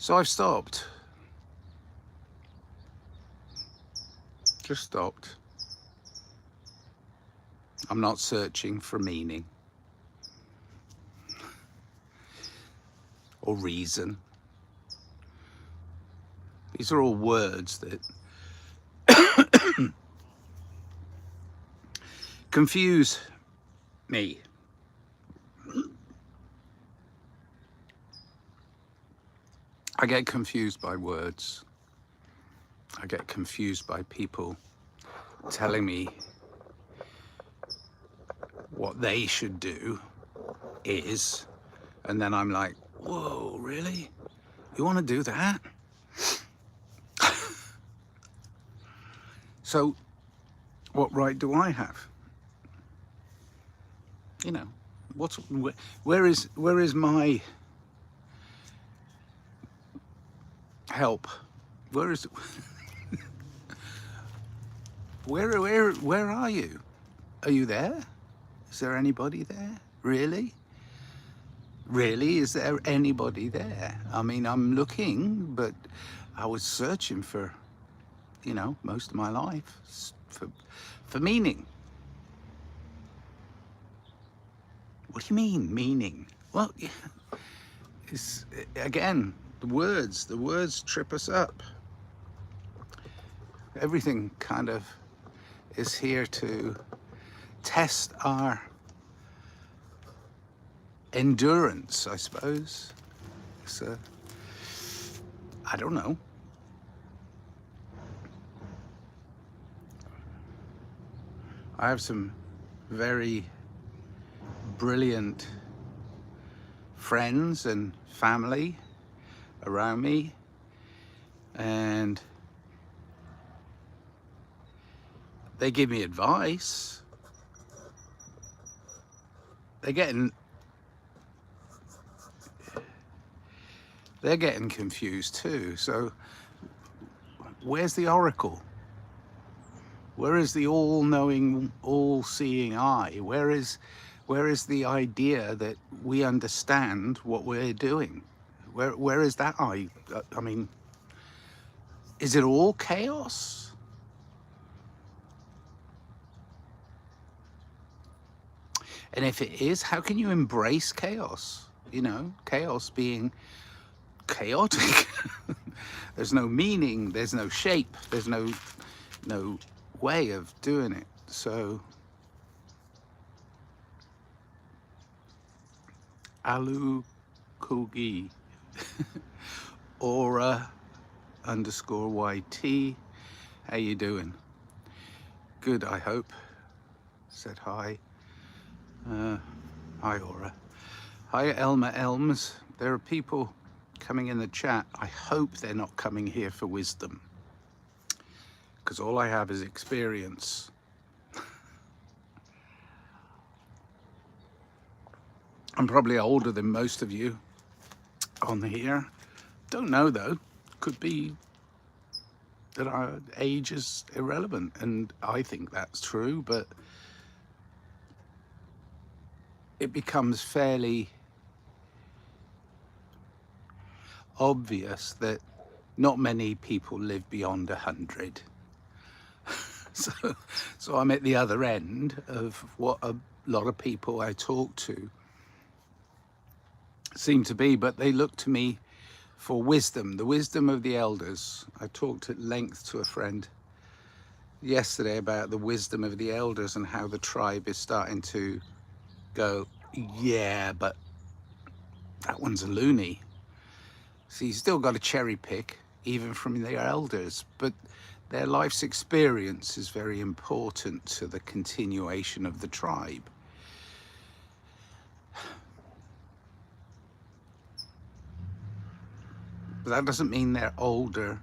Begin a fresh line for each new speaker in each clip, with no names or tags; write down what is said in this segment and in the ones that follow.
So I've stopped. Just stopped. I'm not searching for meaning or reason. These are all words that confuse me. I get confused by words. I get confused by people telling me what they should do is, and then I'm like, whoa, really? You want to do that? So what right do I have? You know, where is my help? Where is where are you? Are you there? Is there anybody there? Really? Really, is there anybody there? I mean, I'm looking, but I was searching for, you know, most of my life for meaning. What do you mean, meaning? Well, it's, again, the words trip us up. Everything kind of is here to test our endurance, I suppose. So, I don't know. I have some very brilliant friends and family around me, and they give me advice. They're getting confused too. So where's the oracle? Where is the all-knowing, all-seeing eye? Where is the idea that we understand what we're doing? Where is that eye? I mean, is it all chaos? And if it is, how can you embrace chaos? You know, chaos being chaotic. There's no meaning, there's no shape, there's no way of doing it. So Alu Kogi Aura _YT, how you doing? Good, I hope. Said hi. Hi Aura. Hi Elma Elms. There are people coming in the chat. I hope they're not coming here for wisdom, because all I have is experience. I'm probably older than most of you on here. Don't know though. Could be that our age is irrelevant, and I think that's true, but it becomes fairly obvious that not many people live beyond 100. So I'm at the other end of what a lot of people I talk to seem to be, but they look to me for wisdom, the wisdom of the elders. I talked at length to a friend yesterday about the wisdom of the elders and how the tribe is starting to go, yeah, but that one's a loony. So you still got to cherry pick, even from their elders, but their life's experience is very important to the continuation of the tribe. But that doesn't mean they're older,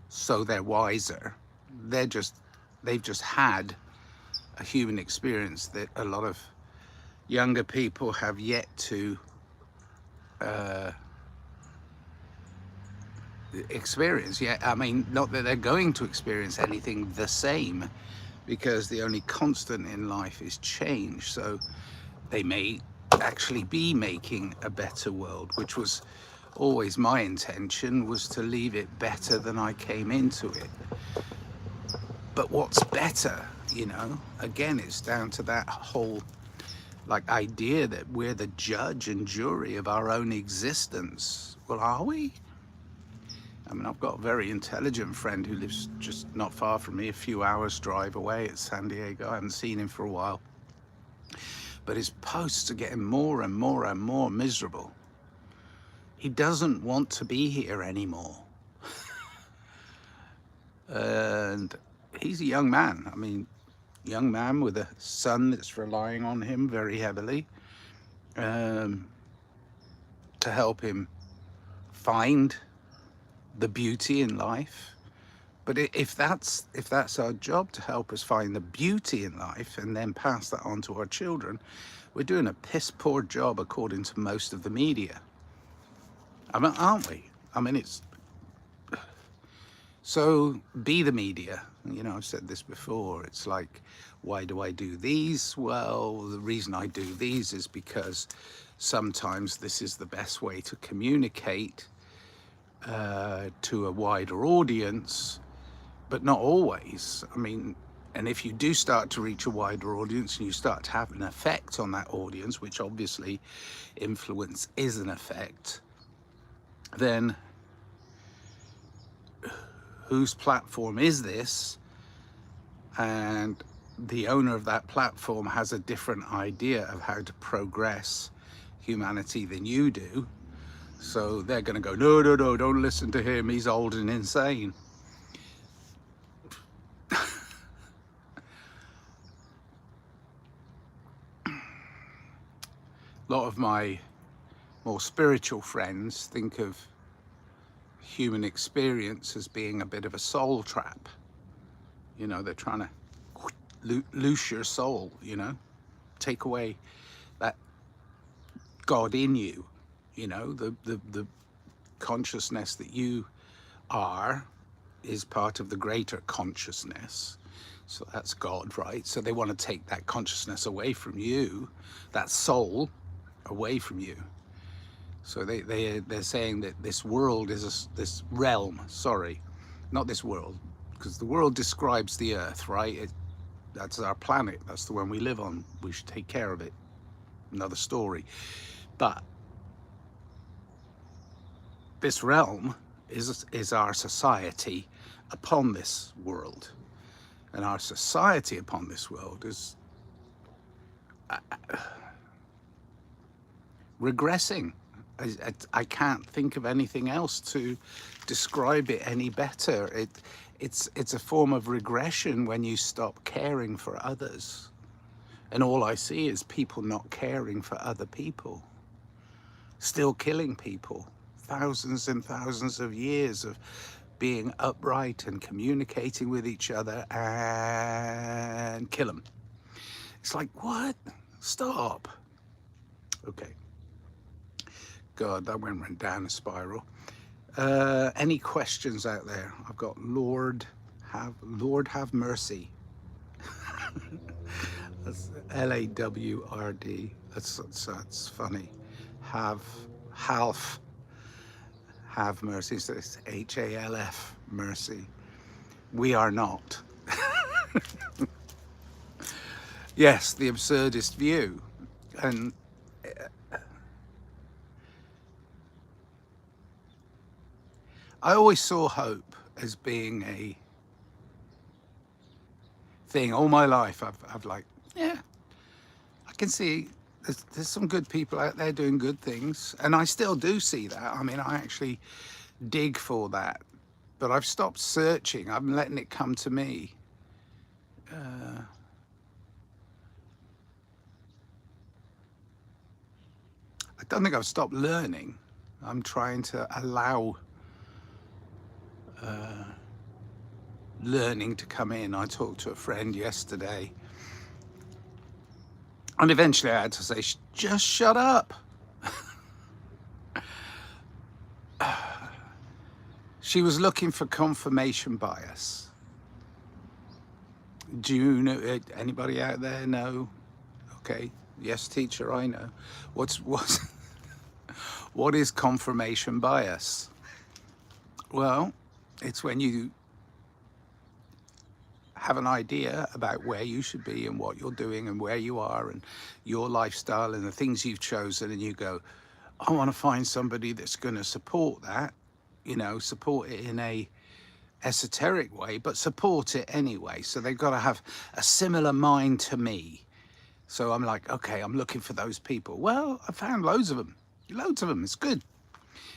so they're wiser. They've just had a human experience that a lot of younger people have yet to experience. Yeah, I mean, not that they're going to experience anything the same, because the only constant in life is change. So they may actually be making a better world, which was always my intention was to leave it better than I came into it. But what's better, you know, again, it's down to that whole like idea that we're the judge and jury of our own existence. Well, are we? I mean, I've got a very intelligent friend who lives just not far from me, a few hours drive away at San Diego. I haven't seen him for a while. But his posts are getting more and more and more miserable. He doesn't want to be here anymore. And he's a young man. I mean, young man with a son that's relying on him very heavily to help him find the beauty in life. But if that's our job, to help us find the beauty in life and then pass that on to our children, we're doing a piss poor job according to most of the media. I mean, aren't we? I mean, it's so be the media. You know, I've said this before. It's like, why do I do these? Well, the reason I do these is because sometimes this is the best way to communicate to a wider audience, but not always. I mean, and if you do start to reach a wider audience and you start to have an effect on that audience, which obviously influence is an effect, then whose platform is this? And the owner of that platform has a different idea of how to progress humanity than you do. So they're going to go, no, no, no, don't listen to him. He's old and insane. A lot of my more spiritual friends think of human experience as being a bit of a soul trap. You know, they're trying to loose your soul, you know, take away that God in you, you know, the consciousness that you are is part of the greater consciousness. So that's God, right? So they want to take that consciousness away from you, that soul away from you. So they're saying that this world is this realm, sorry, not this world, because the world describes the earth, right? That's our planet. That's the one we live on. We should take care of it. Another story. But this realm is our society upon this world. And our society upon this world is regressing. I can't think of anything else to describe it any better. It's a form of regression when you stop caring for others. And all I see is people not caring for other people. Still killing people. Thousands and thousands of years of being upright and communicating with each other, and kill them. It's like, what? Stop. Okay. God, that went down a spiral. Any questions out there? I've got Lord have mercy. That's Lawrd. That's funny. Have mercy. So it's HALF mercy. We are not. Yes, the absurdist view. And I always saw hope as being a thing. All my life I've like, yeah, I can see there's some good people out there doing good things, and I still do see that. I mean, I actually dig for that, but I've stopped searching. I'm letting it come to me. I don't think I've stopped learning. I'm trying to allow learning to come in. I talked to a friend yesterday, and eventually I had to say, just shut up. She was looking for confirmation bias. Do you know, anybody out there know? Okay, yes, teacher, I know. What's What is confirmation bias? Well, it's when you have an idea about where you should be and what you're doing and where you are and your lifestyle and the things you've chosen, and you go, I want to find somebody that's going to support that, support it in a esoteric way, but support it anyway. So they've got to have a similar mind to me. So I'm like, okay, I'm looking for those people. Well, I found loads of them. It's good.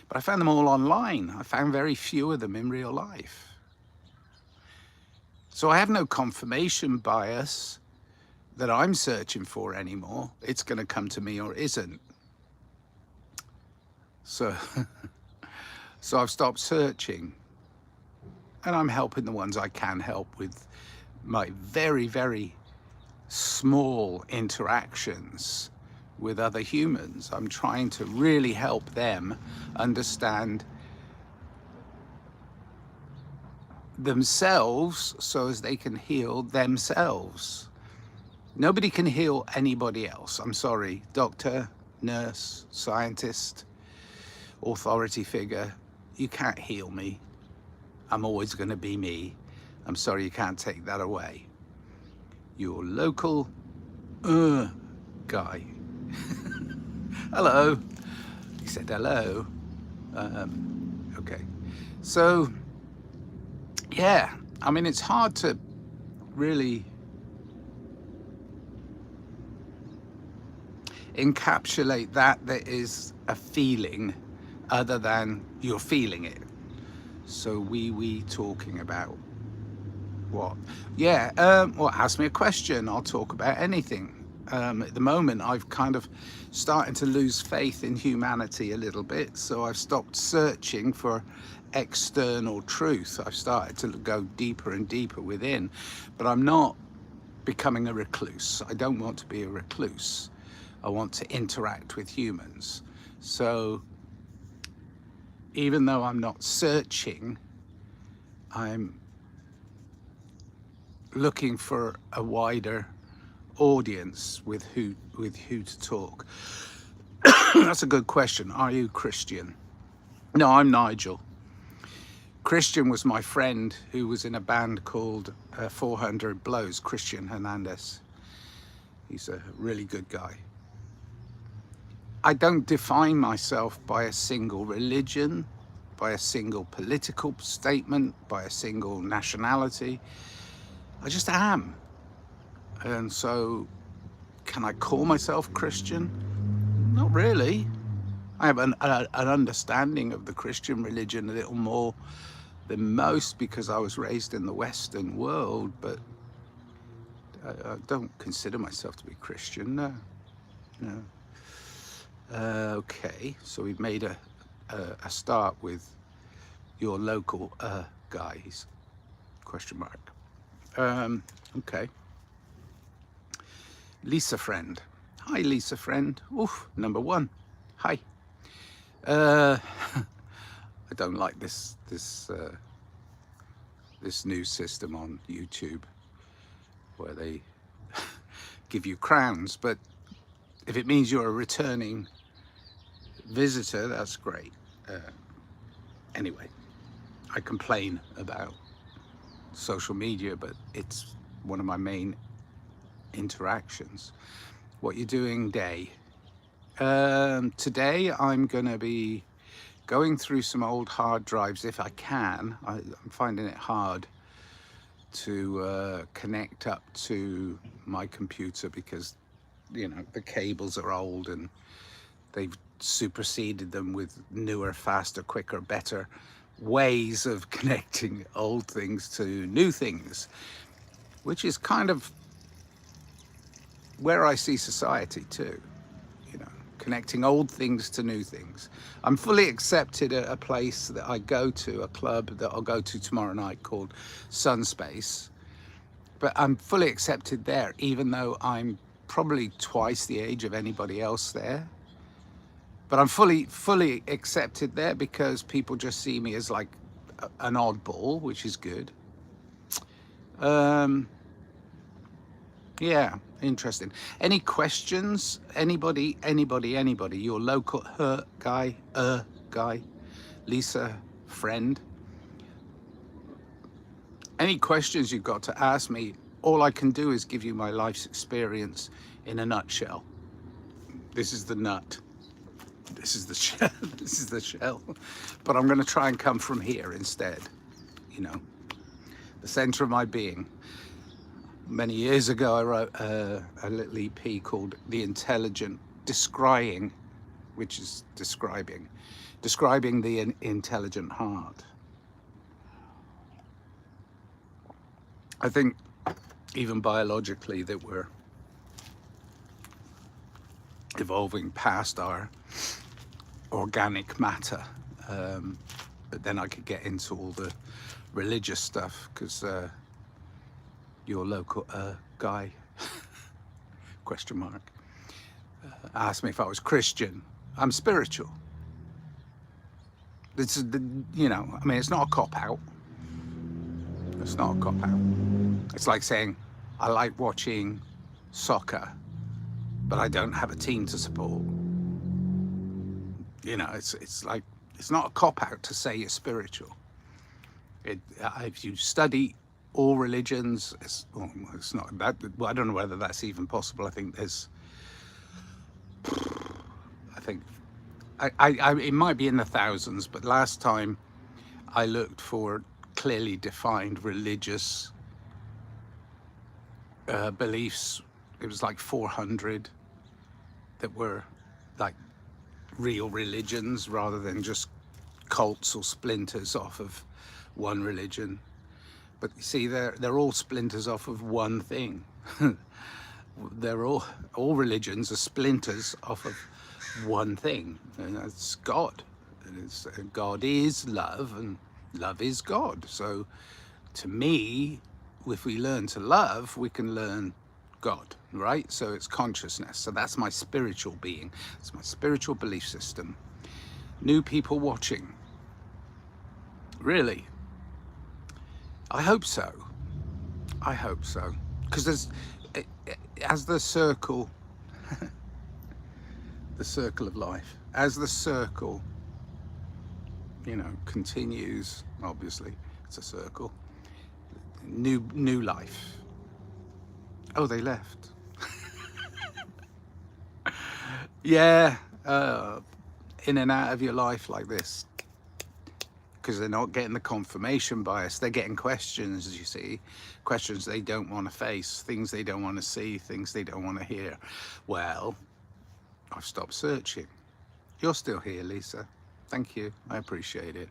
But I found them all online. I found very few of them in real life. So I have no confirmation bias that I'm searching for anymore. It's going to come to me or isn't. So, so I've stopped searching, and I'm helping the ones I can help with my very, very small interactions with other humans. I'm trying to really help them understand themselves so as they can heal themselves. Nobody can heal anybody else. I'm sorry, doctor, nurse, scientist, authority figure, you can't heal me. I'm always going to be me. I'm sorry, you can't take that away. Your local guy. Hello. He said hello. Okay. So, yeah, I mean, it's hard to really encapsulate that is a feeling other than you're feeling it. So we talking about what? Yeah, well, ask me a question. I'll talk about anything. At the moment, I've kind of starting to lose faith in humanity a little bit. So I've stopped searching for external truth. I've started to go deeper and deeper within, but I'm not becoming a recluse. I don't want to be a recluse. I want to interact with humans. So even though I'm not searching, I'm looking for a wider audience with who to talk. That's a good question. Are you Christian? No, I'm Nigel. Christian was my friend who was in a band called 400 Blows, Christian Hernandez. He's a really good guy. I don't define myself by a single religion, by a single political statement, by a single nationality. I just am. And so, can I call myself Christian? Not really. I have an understanding of the Christian religion a little more than most because I was raised in the Western world, but I don't consider myself to be Christian, no. Okay, so we've made a start with your local guys, question mark. Okay. Lisa Friend. Hi, Lisa Friend. Oof, number one. Hi. I don't like this new system on YouTube where they give you crowns, but if it means you're a returning visitor, that's great. Anyway, I complain about social media, but it's one of my main interactions. What you're doing day. Today I'm going to be going through some old hard drives if I can. I'm finding it hard to connect up to my computer because the cables are old and they've superseded them with newer, faster, quicker, better ways of connecting old things to new things, which is kind of where I see society too, connecting old things to new things. I'm fully accepted at a place that I go to, a club that I'll go to tomorrow night called Sunspace, but I'm fully accepted there, even though I'm probably twice the age of anybody else there. But I'm fully accepted there because people just see me as like an oddball, which is good. Yeah, interesting. Any questions? Anybody, your local guy, Lisa, friend? Any questions you've got to ask me, all I can do is give you my life's experience in a nutshell. This is the nut. This is the shell. This is the shell. But I'm going to try and come from here instead. You know, the center of my being. Many years ago, I wrote a little EP called The Intelligent Descrying, which is describing the intelligent heart. I think even biologically that we're evolving past our organic matter, but then I could get into all the religious stuff because your local guy question mark asked me if I was Christian. I'm spiritual. This is the, you know, I mean, it's not a cop-out. It's not a cop-out. It's like saying I like watching soccer, but I don't have a team to support. You know, it's like, it's not a cop-out to say you're spiritual. If you study all religions, it's not that. Well, I don't know whether that's even possible. I think there's, it might be in the thousands, but last time I looked for clearly defined religious beliefs, it was like 400 that were like real religions rather than just cults or splinters off of one religion. But you see, they're all splinters off of one thing. They're all religions are splinters off of one thing, and that's God. And God is love, and love is God. So to me, if we learn to love, we can learn God, right? So it's consciousness. So that's my spiritual being. It's my spiritual belief system. New people watching. Really? I hope so. I hope so. Because there's, as the circle, the circle of life, as the circle, you know, continues, obviously, it's a circle, new life. Oh, they left. Yeah, in and out of your life like this. Because they're not getting the confirmation bias, they're getting questions, you see, questions they don't want to face, things they don't want to see, things they don't want to hear. Well, I've stopped searching. You're still here, Lisa. Thank you, I appreciate it.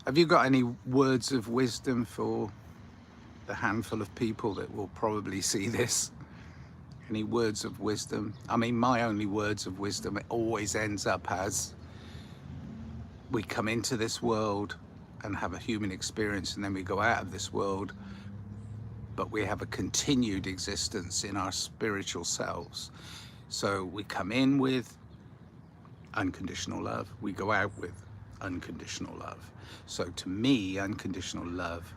Have you got any words of wisdom for the handful of people that will probably see this? Any words of wisdom? I mean, my only words of wisdom, it always ends up as, we come into this world and have a human experience, and then we go out of this world, but we have a continued existence in our spiritual selves. So we come in with unconditional love, we go out with unconditional love. So to me, unconditional love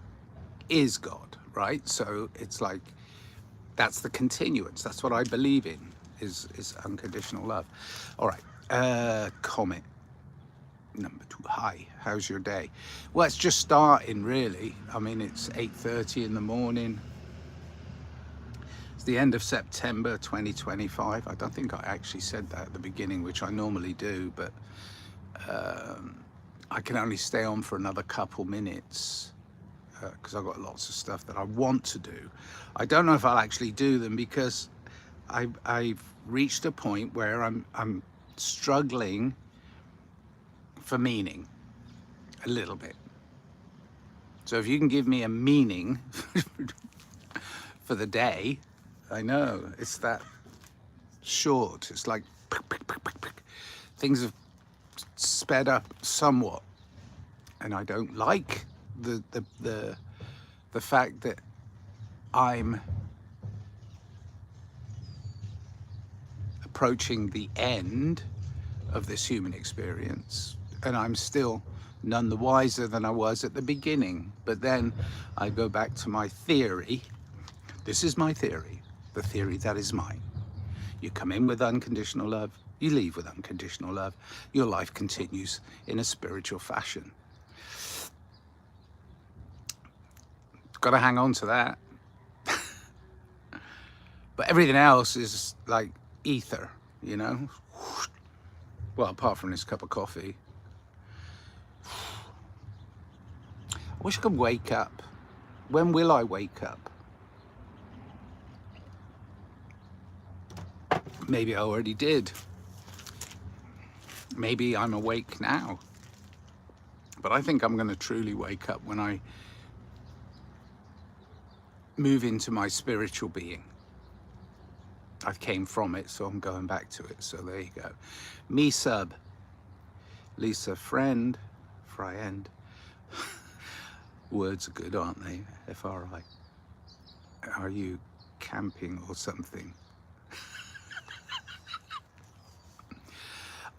is God, right? So it's like, that's the continuance. That's what I believe in, is unconditional love. All right, comment. Number 2, hi, how's your day? Well, it's just starting, really. I mean, it's 8:30 in the morning. It's the end of September 2025. I don't think I actually said that at the beginning, which I normally do, but I can only stay on for another couple minutes because I've got lots of stuff that I want to do. I don't know if I'll actually do them because I've reached a point where I'm struggling for meaning a little bit. So if you can give me a meaning for the day, I know it's that short. It's like things have sped up somewhat, and I don't like the fact that I'm approaching the end of this human experience, and I'm still none the wiser than I was at the beginning. But then I go back to my theory. This is my theory. the theory that is mine. You come in with unconditional love, you leave with unconditional love. Your life continues in a spiritual fashion. Got to hang on to that. But everything else is like ether, you know? Well, apart from this cup of coffee. I wish I could wake up. When will I wake up? Maybe I already did. Maybe I'm awake now. But I think I'm going to truly wake up when I move into my spiritual being. I came from it, so I'm going back to it. So there you go. Me sub. Lisa friend. Words are good, aren't they? F-R-I. Are you camping or something?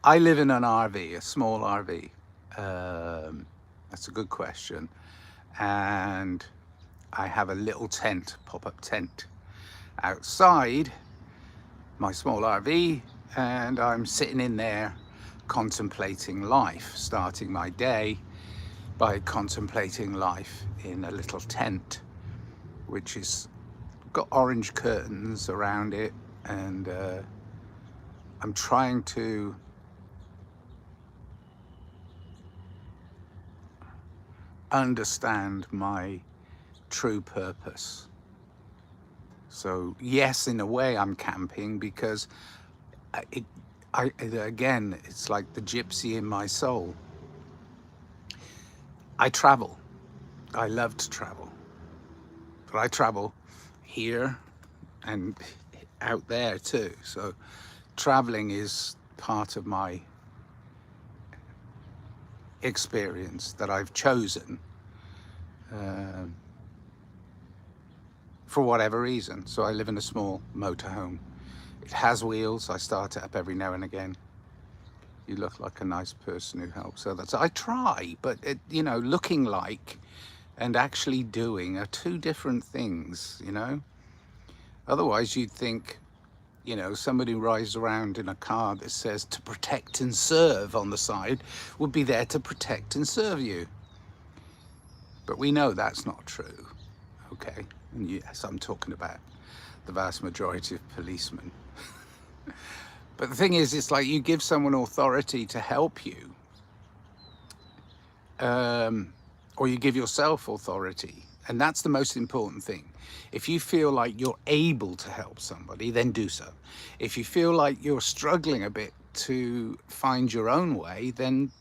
I live in an RV, a small RV. That's a good question. And I have a little tent, pop-up tent outside my small RV, and I'm sitting in there contemplating life, starting my day by contemplating life in a little tent, which is got orange curtains around it, and I'm trying to understand my true purpose. So yes, in a way I'm camping, because again, it's like the gypsy in my soul. I travel. I love to travel. But I travel here and out there too. So traveling is part of my experience that I've chosen for whatever reason. So I live in a small motorhome. It has wheels. I start it up every now and again. You look like a nice person who helps. So I try, but you know, looking like and actually doing are two different things, you know. Otherwise you'd think, you know, somebody who rides around in a car that says to protect and serve on the side would be there to protect and serve you. But we know that's not true, okay? And yes, I'm talking about the vast majority of policemen. But the thing is, it's like you give someone authority to help you, or you give yourself authority. And that's the most important thing. If you feel like you're able to help somebody, then do so. If you feel like you're struggling a bit to find your own way, then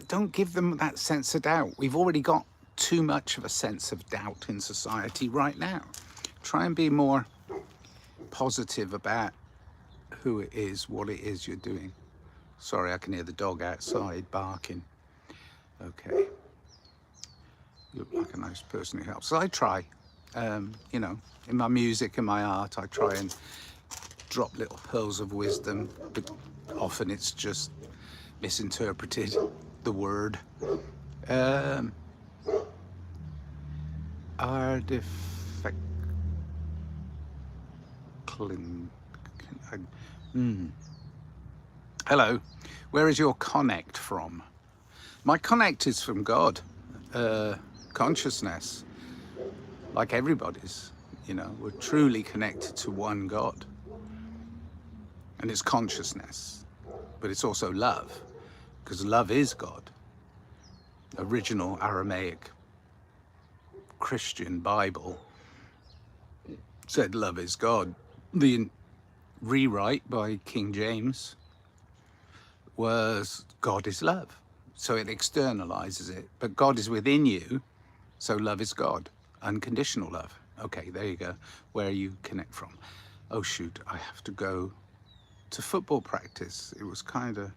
don't give them that sense of doubt. We've already got too much of a sense of doubt in society right now. Try and be more positive about who it is, what it is you're doing. Sorry, I can hear the dog outside barking. Okay. You look like a nice person who helps. So I try, you know, in my music and my art, I try and drop little pearls of wisdom, but often it's just misinterpreted, the word. Hello, where is your connect from? My connect is from God, consciousness, like everybody's, you know, we're truly connected to one God. And it's consciousness, but it's also love, because love is God. Original Aramaic Christian Bible said love is God. The rewrite by King James was God is love. So it externalizes it, but God is within you. So love is God, unconditional love. Okay, there you go. Where you connect from. Oh shoot, I have to go to football practice. It was kind of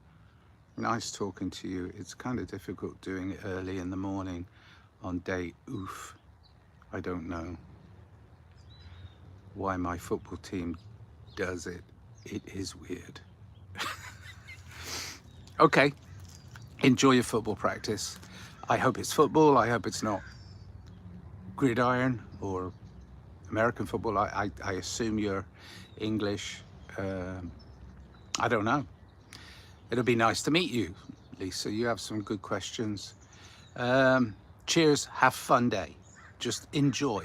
nice talking to you. It's kind of difficult doing it early in the morning on day oof. I don't know why my football team does it. It is weird. Okay, enjoy your football practice. I hope it's football. I hope it's not gridiron or American football. I assume you're English. I don't know. It'll be nice to meet you, Lisa. You have some good questions. Cheers. Have fun day. Just enjoy.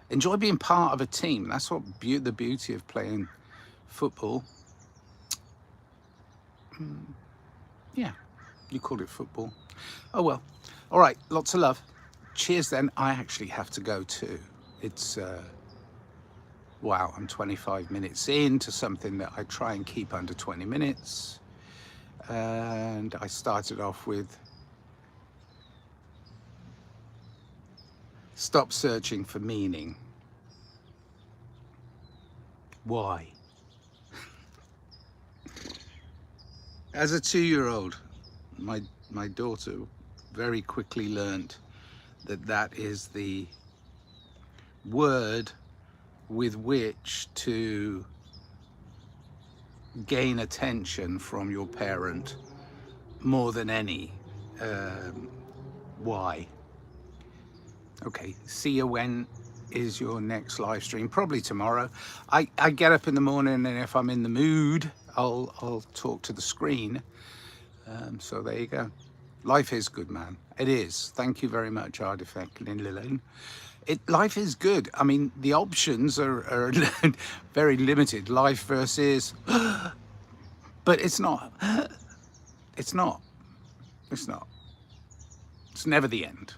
Enjoy being part of a team. That's what the beauty of playing football. Yeah, you called it football. Oh well. All right, lots of love. Cheers then. I actually have to go too. It's, wow, I'm 25 minutes into something that I try and keep under 20 minutes. And I started off with stop searching for meaning. Why? As a 2-year-old, my daughter very quickly learned that is the word with which to gain attention from your parent more than any. Why? Okay, see you. When is your next live stream? Probably tomorrow. I get up in the morning, and if I'm in the mood, I'll talk to the screen. So there you go. Life is good, man. It is. Thank you very much, Artifact Lillian. Life is good. I mean, the options are very limited. Life versus, but it's not. It's not. It's not. It's never the end.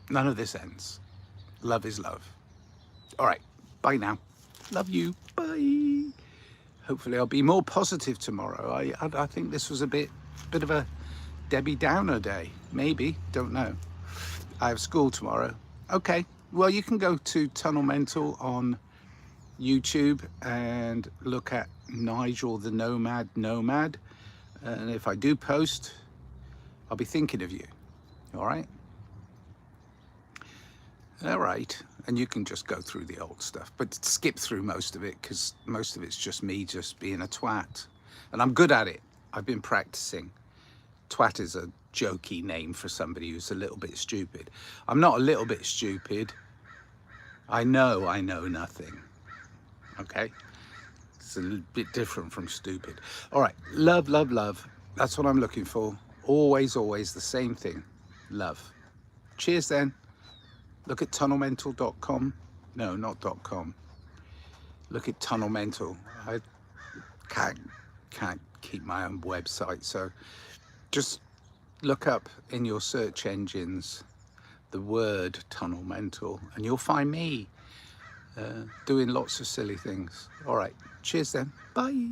None of this ends. Love is love. All right. Bye now. Love you. Bye. Hopefully I'll be more positive tomorrow. I think this was a bit of a Debbie Downer day. Maybe. Don't know. I have school tomorrow. Okay. Well, you can go to Tunnel Mental on YouTube and look at Nigel the Nomad. And if I do post, I'll be thinking of you. All right? All right. And you can just go through the old stuff, but skip through most of it, because most of it's just me just being a twat. And I'm good at it. I've been practicing. Twat is a jokey name for somebody who's a little bit stupid. I'm not a little bit stupid. I know nothing. Okay? It's a little bit different from stupid. All right. Love, love, love. That's what I'm looking for. Always, always the same thing. Love. Cheers then. Look at tunnelmental.com. No, not .com. Look at Tunnel Mental. I can't keep my own website, so just look up in your search engines the word Tunnel Mental, and you'll find me doing lots of silly things. All right, cheers then. Bye.